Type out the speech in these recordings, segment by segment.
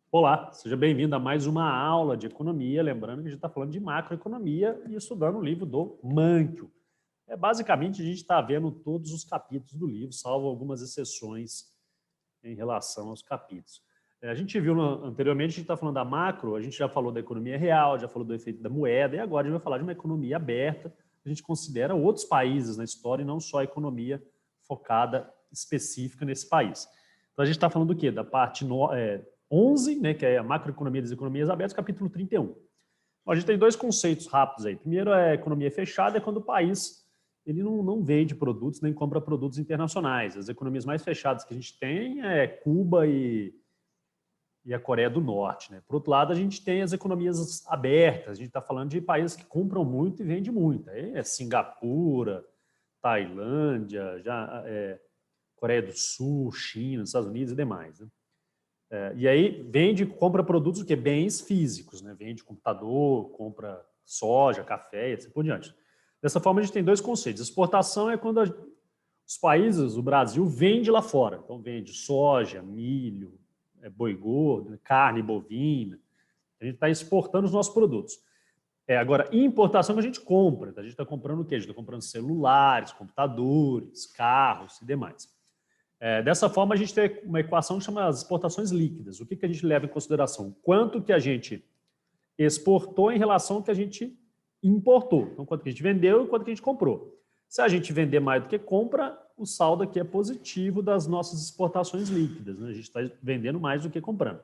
Olá, seja bem-vindo a mais uma aula de economia. Lembrando que a gente está falando de macroeconomia e estudando o livro do Mankiw. Basicamente, a gente está vendo todos os capítulos do livro, salvo algumas exceções em relação aos capítulos. A gente viu anteriormente, a gente está falando da macro, a gente já falou da economia real, já falou do efeito da moeda, e agora a gente vai falar de uma economia aberta. A gente considera outros países na história e não só a economia focada específica nesse país. Então, a gente está falando do quê? Da parte 11, né, que é a macroeconomia das economias abertas, capítulo 31. Bom, a gente tem dois conceitos rápidos aí. Primeiro é economia fechada, é quando o país ele não vende produtos nem compra produtos internacionais. As economias mais fechadas que a gente tem é Cuba e a Coreia do Norte, né? Por outro lado, a gente tem as economias abertas. A gente está falando de países que compram muito e vendem muito. Aí é Singapura, Tailândia, Coreia do Sul, China, Estados Unidos e demais, né? E aí vende, compra produtos, o quê? Bens físicos, né? Vende computador, compra soja, café e assim por diante. Dessa forma, a gente tem dois conceitos. Exportação é quando os países, o Brasil, vende lá fora. Então, vende soja, milho, boi gordo, carne bovina. A gente está exportando os nossos produtos. Agora, importação a gente compra. A gente está comprando o quê? A gente está comprando celulares, computadores, carros e demais. Dessa forma, a gente tem uma equação que chama as exportações líquidas. O que a gente leva em consideração? Quanto que a gente exportou em relação ao que a gente importou. Então, quanto que a gente vendeu e quanto que a gente comprou. Se a gente vender mais do que compra, o saldo aqui é positivo das nossas exportações líquidas, né? A gente está vendendo mais do que comprando.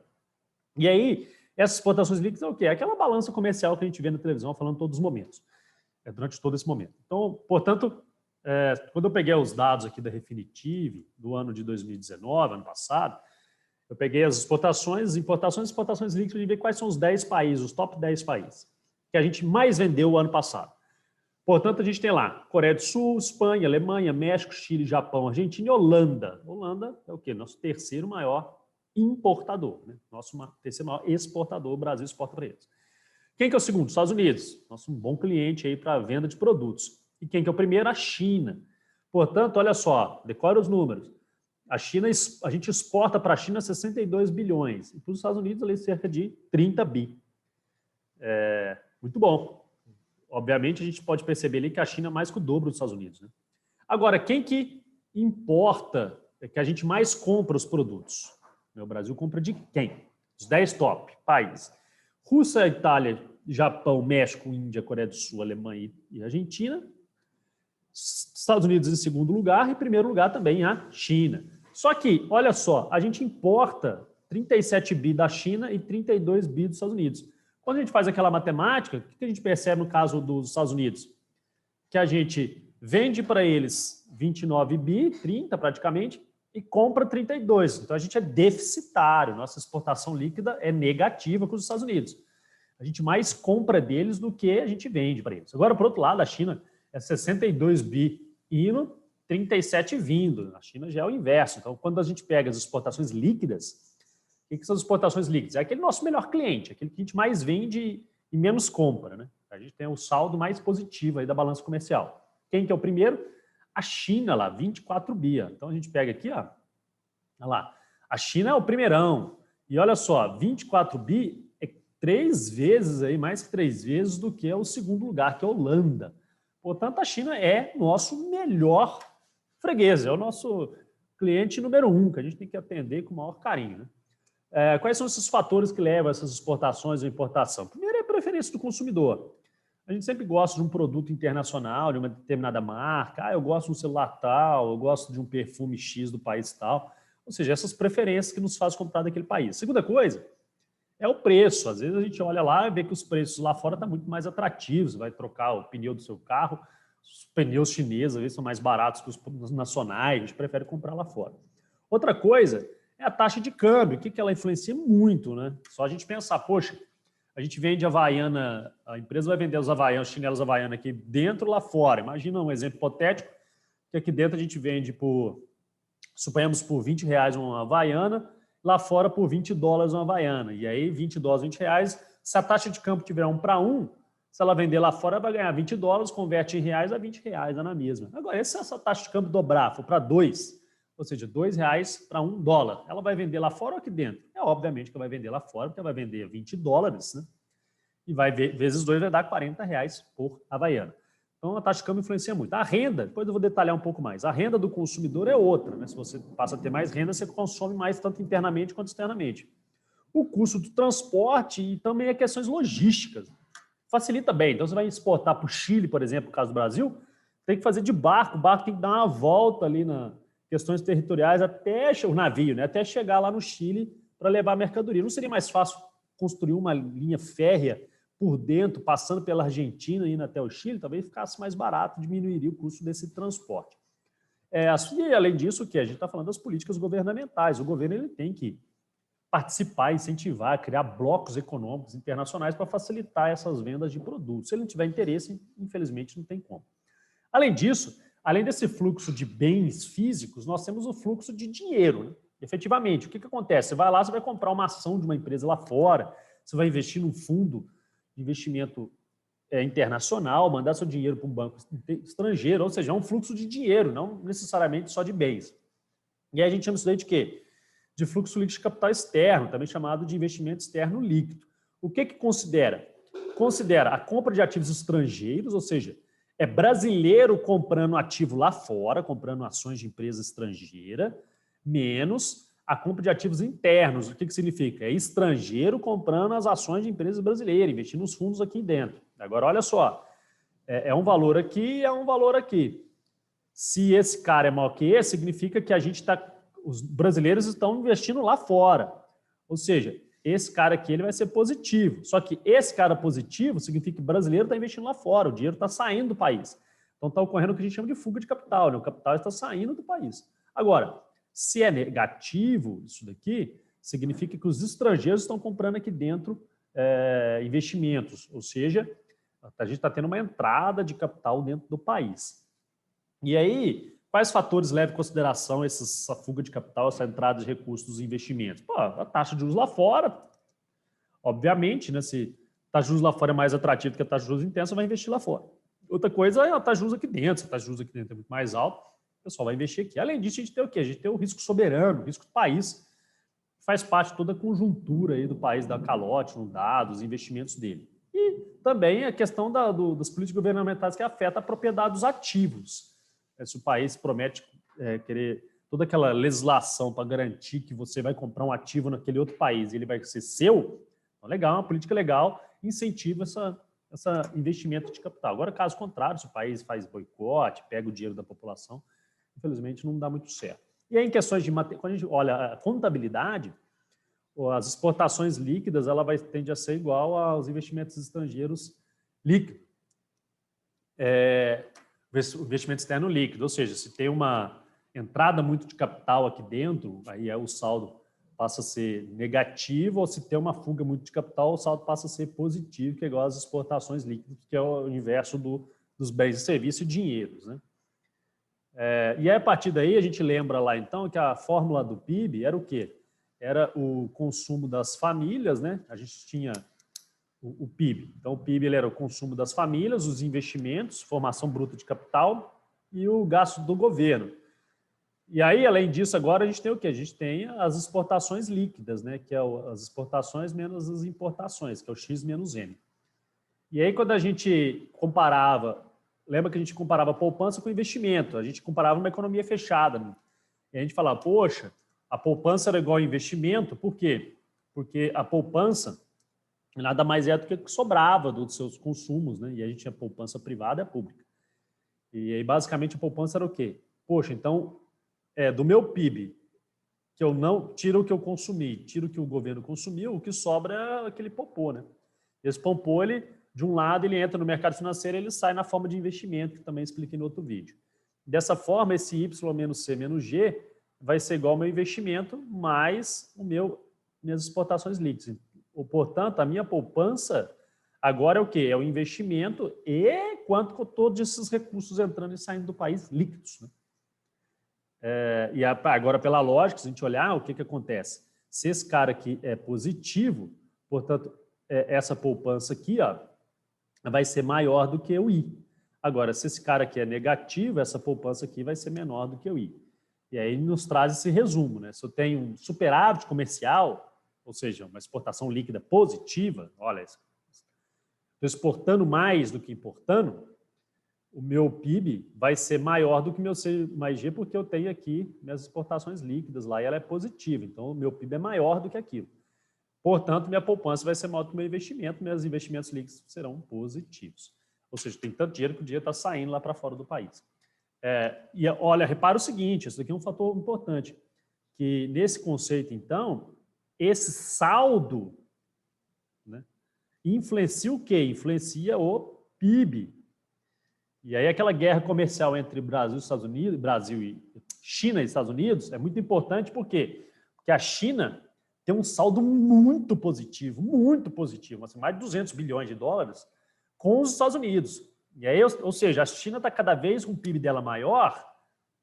E aí, essas exportações líquidas é o quê? É aquela balança comercial que a gente vê na televisão falando todos os momentos, durante todo esse momento. Então, portanto, quando eu peguei os dados aqui da Refinitiv, do ano de 2019, ano passado, eu peguei as exportações, importações e exportações líquidas e ver quais são os 10 países, os top 10 países, que a gente mais vendeu o ano passado. Portanto, a gente tem lá Coreia do Sul, Espanha, Alemanha, México, Chile, Japão, Argentina e Holanda. Holanda é o quê? Nosso terceiro maior importador, né? Nosso terceiro maior exportador, o Brasil exporta para eles. Quem que é o segundo? Estados Unidos. Nosso bom cliente aí para a venda de produtos. E quem que é o primeiro? A China. Portanto, olha só, decora os números. A gente exporta para a China 62 bilhões e para os Estados Unidos ali cerca de 30 bi. Muito bom. Obviamente, a gente pode perceber ali que a China é mais que o dobro dos Estados Unidos, né? Agora, quem que importa, que a gente mais compra os produtos? O Brasil compra de quem? Os 10 top países. Rússia, Itália, Japão, México, Índia, Coreia do Sul, Alemanha e Argentina. Estados Unidos em segundo lugar e em primeiro lugar também a China. Só que, olha só, a gente importa 37 bi da China e 32 bi dos Estados Unidos. Quando a gente faz aquela matemática, o que a gente percebe no caso dos Estados Unidos? Que a gente vende para eles 29 bi, 30 praticamente, e compra 32. Então a gente é deficitário, nossa exportação líquida é negativa com os Estados Unidos. A gente mais compra deles do que a gente vende para eles. Agora, por outro lado, a China é 62 bi indo, 37 vindo. A China já é o inverso. Então, quando a gente pega as exportações líquidas, o que são as exportações líquidas? É aquele nosso melhor cliente, aquele que a gente mais vende e menos compra, né? A gente tem o saldo mais positivo aí da balança comercial. Quem que é o primeiro? A China lá, 24 bi. Então a gente pega aqui, ó, olha lá, a China é o primeirão. E olha só, 24 bi é 3 vezes aí, mais que 3 vezes do que é o segundo lugar, que é a Holanda. Portanto, a China é nosso melhor freguês, é o nosso cliente número 1, que a gente tem que atender com o maior carinho, né? Quais são esses fatores que levam a essas exportações ou importação? Primeiro é a preferência do consumidor. A gente sempre gosta de um produto internacional, de uma determinada marca. Eu gosto de um celular tal, eu gosto de um perfume X do país tal. Ou seja, essas preferências que nos fazem comprar daquele país. Segunda coisa é o preço. Às vezes a gente olha lá e vê que os preços lá fora estão muito mais atrativos. Você vai trocar o pneu do seu carro, os pneus chineses às vezes são mais baratos que os nacionais, a gente prefere comprar lá fora. Outra coisa é a taxa de câmbio, que ela influencia muito, né? Só a gente pensar, poxa, a gente vende Havaiana, a empresa vai vender os Havaianas, os chinelos Havaiana aqui dentro lá fora. Imagina um exemplo hipotético, que aqui dentro a gente vende suponhamos por R$20 uma Havaiana, lá fora por $20 uma Havaiana. E aí, $20, R$20, se a taxa de câmbio tiver 1 para 1, se ela vender lá fora, vai ganhar $20, converte em reais a R$20, é na mesma. Agora, se essa taxa de câmbio dobrar, for para 2, ou seja, R$2 para $1. Ela vai vender lá fora ou aqui dentro? É obviamente que ela vai vender lá fora, porque ela vai vender $20, né? E vai vezes 2 vai dar R$40 por Havaiana. Então, a taxa de câmbio influencia muito. A renda, depois eu vou detalhar um pouco mais. A renda do consumidor é outra, né? Se você passa a ter mais renda, você consome mais tanto internamente quanto externamente. O custo do transporte e também as questões logísticas. Facilita bem. Então, você vai exportar para o Chile, por exemplo, no caso do Brasil, tem que fazer de barco. O barco tem que dar uma volta ali nas questões territoriais até o navio, né? Até chegar lá no Chile para levar a mercadoria. Não seria mais fácil construir uma linha férrea por dentro, passando pela Argentina e indo até o Chile? Talvez ficasse mais barato, diminuiria o custo desse transporte. E, além disso, que a gente está falando das políticas governamentais. O governo ele tem que participar, incentivar, criar blocos econômicos internacionais para facilitar essas vendas de produtos. Se ele não tiver interesse, infelizmente, não tem como. Além disso, além desse fluxo de bens físicos, nós temos o fluxo de dinheiro, né? Efetivamente, o que acontece? Você vai lá, você vai comprar uma ação de uma empresa lá fora, você vai investir num fundo de investimento internacional, mandar seu dinheiro para um banco estrangeiro, ou seja, é um fluxo de dinheiro, não necessariamente só de bens. E aí a gente chama isso daí de quê? De fluxo líquido de capital externo, também chamado de investimento externo líquido. O que considera? Considera a compra de ativos estrangeiros, ou seja, é brasileiro comprando ativo lá fora, comprando ações de empresa estrangeira, menos a compra de ativos internos. O que significa? É estrangeiro comprando as ações de empresas brasileiras, investindo nos fundos aqui dentro. Agora, olha só, é um valor aqui, é um valor aqui. Se esse cara é maior que esse, significa que os brasileiros estão investindo lá fora. Ou seja, esse cara aqui ele vai ser positivo. Só que esse cara positivo significa que o brasileiro está investindo lá fora, o dinheiro está saindo do país. Então está ocorrendo o que a gente chama de fuga de capital, né? O capital está saindo do país. Agora, se é negativo isso daqui, significa que os estrangeiros estão comprando aqui dentro investimentos, ou seja, a gente está tendo uma entrada de capital dentro do país. E aí, quais fatores levam em consideração essa fuga de capital, essa entrada de recursos dos investimentos? Pô, a taxa de juros lá fora, obviamente, né? Se a taxa de juros lá fora é mais atrativa que a taxa de juros interna, você vai investir lá fora. Outra coisa é a taxa de juros aqui dentro. Se a taxa de juros aqui dentro é muito mais alta, o pessoal vai investir aqui. Além disso, a gente tem o quê? A gente tem o risco soberano, o risco do país, que faz parte de toda a conjuntura aí do país, da calote, no dado, os investimentos dele. E também a questão das políticas governamentais que afeta a propriedade dos ativos. Se o país promete querer toda aquela legislação para garantir que você vai comprar um ativo naquele outro país e ele vai ser seu, então, legal, uma política legal, incentiva esse investimento de capital. Agora, caso contrário, se o país faz boicote, pega o dinheiro da população, infelizmente não dá muito certo. E aí, em questões de quando a gente olha a contabilidade, as exportações líquidas tende a ser igual aos investimentos estrangeiros líquidos. O investimento externo líquido, ou seja, se tem uma entrada muito de capital aqui dentro, aí o saldo passa a ser negativo, ou se tem uma fuga muito de capital, o saldo passa a ser positivo, que é igual às exportações líquidas, que é o inverso dos bens e serviços e dinheiros, né? E aí, a partir daí, a gente lembra lá, então, que a fórmula do PIB era o quê? Era o consumo das famílias, né? A gente tinha o PIB. Então, o PIB ele era o consumo das famílias, os investimentos, formação bruta de capital e o gasto do governo. E aí, além disso, agora a gente tem o quê? A gente tem as exportações líquidas, né? Que é as exportações menos as importações, que é o X menos M. E aí, quando a gente comparava, lembra que a gente comparava poupança com investimento, a gente comparava uma economia fechada, né? E a gente falava, poxa, a poupança era igual ao investimento, por quê? Porque a poupança nada mais é do que o que sobrava dos seus consumos, né? E a gente tinha poupança privada e a pública. E aí, basicamente, a poupança era o quê? Poxa, então, do meu PIB, que eu não tiro o que eu consumi, tiro o que o governo consumiu, o que sobra é aquele popô, né? Esse popô, de um lado, ele entra no mercado financeiro, ele sai na forma de investimento, que também expliquei no outro vídeo. Dessa forma, esse Y menos C menos G vai ser igual ao meu investimento mais minhas exportações líquidas. Portanto, a minha poupança agora é o quê? É o investimento e quanto com todos esses recursos entrando e saindo do país líquidos, né? E agora, pela lógica, se a gente olhar, o que acontece? Se esse cara aqui é positivo, portanto, essa poupança aqui vai ser maior do que o I. Agora, se esse cara aqui é negativo, essa poupança aqui vai ser menor do que o I. E aí nos traz esse resumo, né? Se eu tenho um superávit comercial, ou seja, uma exportação líquida positiva, olha, estou exportando mais do que importando, o meu PIB vai ser maior do que o meu C mais G, porque eu tenho aqui minhas exportações líquidas lá e ela é positiva. Então, o meu PIB é maior do que aquilo. Portanto, minha poupança vai ser maior do que o meu investimento, meus investimentos líquidos serão positivos. Ou seja, tem tanto dinheiro que o dinheiro está saindo lá para fora do país. E olha, repara o seguinte, isso aqui é um fator importante, que nesse conceito, então, esse saldo, né, influencia o quê? Influencia o PIB. E aí aquela guerra comercial entre Brasil e Estados Unidos, China e Estados Unidos é muito importante, por quê? Porque a China tem um saldo muito positivo, assim, mais de 200 bilhões de dólares com os Estados Unidos. E aí, ou seja, a China está cada vez com o PIB dela maior,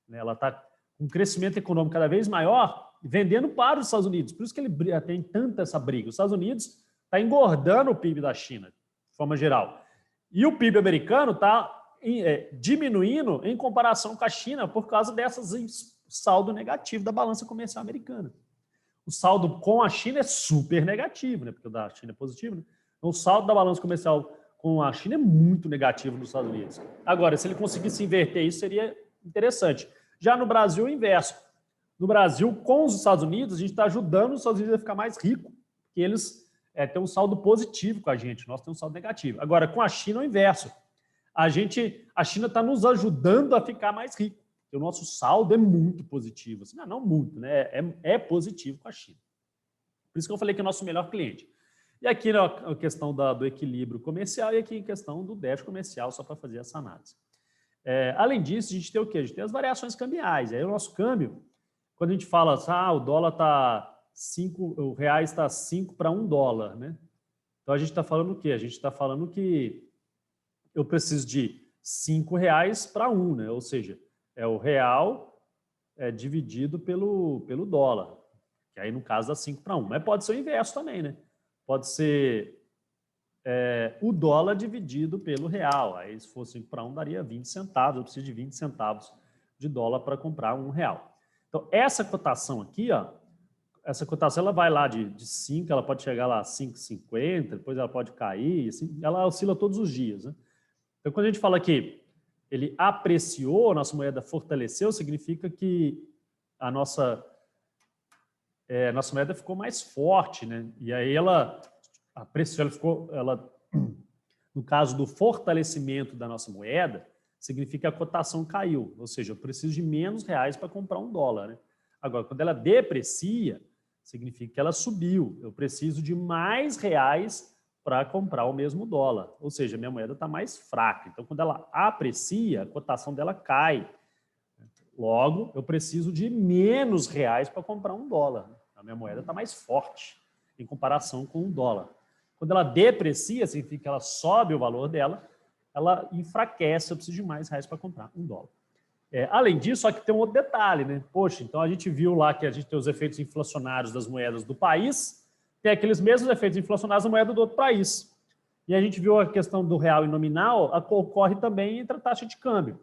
né, ela está com um crescimento econômico cada vez maior, vendendo para os Estados Unidos. Por isso que ele tem tanta essa briga. Os Estados Unidos está engordando o PIB da China, de forma geral. E o PIB americano está diminuindo em comparação com a China por causa dessas saldo negativo da balança comercial americana. O saldo com a China é super negativo, né? Porque o da China é positivo, né? Então, o saldo da balança comercial com a China é muito negativo nos Estados Unidos. Agora, se ele conseguisse inverter isso, seria interessante. Já no Brasil, o inverso. No Brasil, com os Estados Unidos, a gente está ajudando os Estados Unidos a ficar mais ricos, porque eles têm um saldo positivo com a gente, nós temos um saldo negativo. Agora, com a China, é o inverso. A China está nos ajudando a ficar mais rico. O nosso saldo é muito positivo. Assim, não muito, né? É positivo com a China. Por isso que eu falei que é o nosso melhor cliente. E aqui a questão do equilíbrio comercial e aqui a questão do déficit comercial, só para fazer essa análise. Além disso, a gente tem o quê? A gente tem as variações cambiais. Aí o nosso câmbio, quando a gente fala, o dólar está 5, o real está 5 para 1 dólar, né? Então a gente está falando o quê? A gente está falando que eu preciso de 5 reais para 1, né? Ou seja, é o real dividido pelo dólar, que aí no caso dá 5 para 1. Mas pode ser o inverso também, né? Pode ser o dólar dividido pelo real. Aí se for 5 para 1 daria 20 centavos, eu preciso de 20 centavos de dólar para comprar um real. Então essa cotação aqui, ó, essa cotação ela vai lá de 5, ela pode chegar lá a 5,50, depois ela pode cair, assim, ela oscila todos os dias, né? Então, quando a gente fala que ele apreciou, a nossa moeda fortaleceu, significa que a nossa moeda ficou mais forte, né? E aí ela apreciou, no caso do fortalecimento da nossa moeda, significa que a cotação caiu, ou seja, eu preciso de menos reais para comprar um dólar, né? Agora, quando ela deprecia, significa que ela subiu, eu preciso de mais reais para comprar o mesmo dólar. Ou seja, minha moeda está mais fraca. Então, quando ela aprecia, a cotação dela cai. Logo, eu preciso de menos reais para comprar um dólar. A minha moeda está mais forte em comparação com o dólar. Quando ela deprecia, significa que ela sobe o valor dela, ela enfraquece, eu preciso de mais reais para comprar um dólar. Além disso, só que tem um outro detalhe, né? Poxa, então a gente viu lá que a gente tem os efeitos inflacionários das moedas do país, tem aqueles mesmos efeitos inflacionários na moeda do outro país. E a gente viu a questão do real e nominal, ocorre também entre a taxa de câmbio.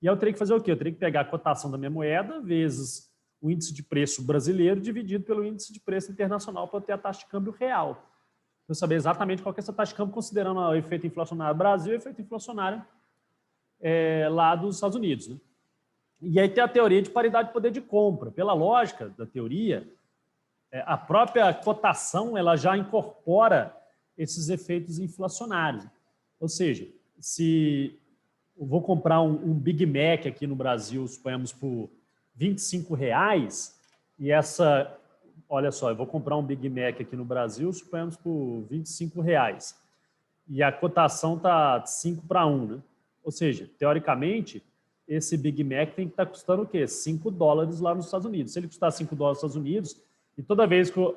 E eu teria que fazer o quê? Eu teria que pegar a cotação da minha moeda vezes o índice de preço brasileiro dividido pelo índice de preço internacional para ter a taxa de câmbio real. Para eu saber exatamente qual que é essa taxa de câmbio, considerando o efeito inflacionário Brasil e o efeito inflacionário lá dos Estados Unidos, né? E aí tem a teoria de paridade de poder de compra. Pela lógica da teoria, a própria cotação ela já incorpora esses efeitos inflacionários. Ou seja, se eu vou comprar um Big Mac aqui no Brasil, suponhamos por R$25, e olha só, eu vou comprar um Big Mac aqui no Brasil, suponhamos por R$25, e a cotação está 5 para 1, né? Ou seja, teoricamente, esse Big Mac tem que estar custando o quê? 5 dólares lá nos Estados Unidos. Se ele custar 5 dólares nos Estados Unidos, e toda vez que o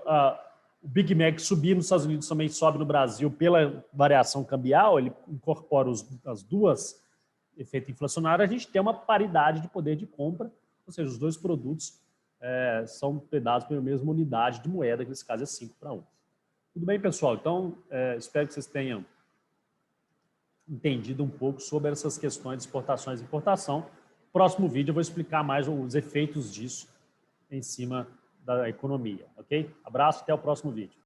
Big Mac subir nos Estados Unidos também sobe no Brasil pela variação cambial, ele incorpora as duas efeito inflacionário, a gente tem uma paridade de poder de compra, ou seja, os dois produtos são pedados pela mesma unidade de moeda, que nesse caso é 5 para 1. Tudo bem, pessoal? Então, espero que vocês tenham entendido um pouco sobre essas questões de exportações e importação. próximo vídeo eu vou explicar mais os efeitos disso em cima da economia, ok? Abraço, até o próximo vídeo.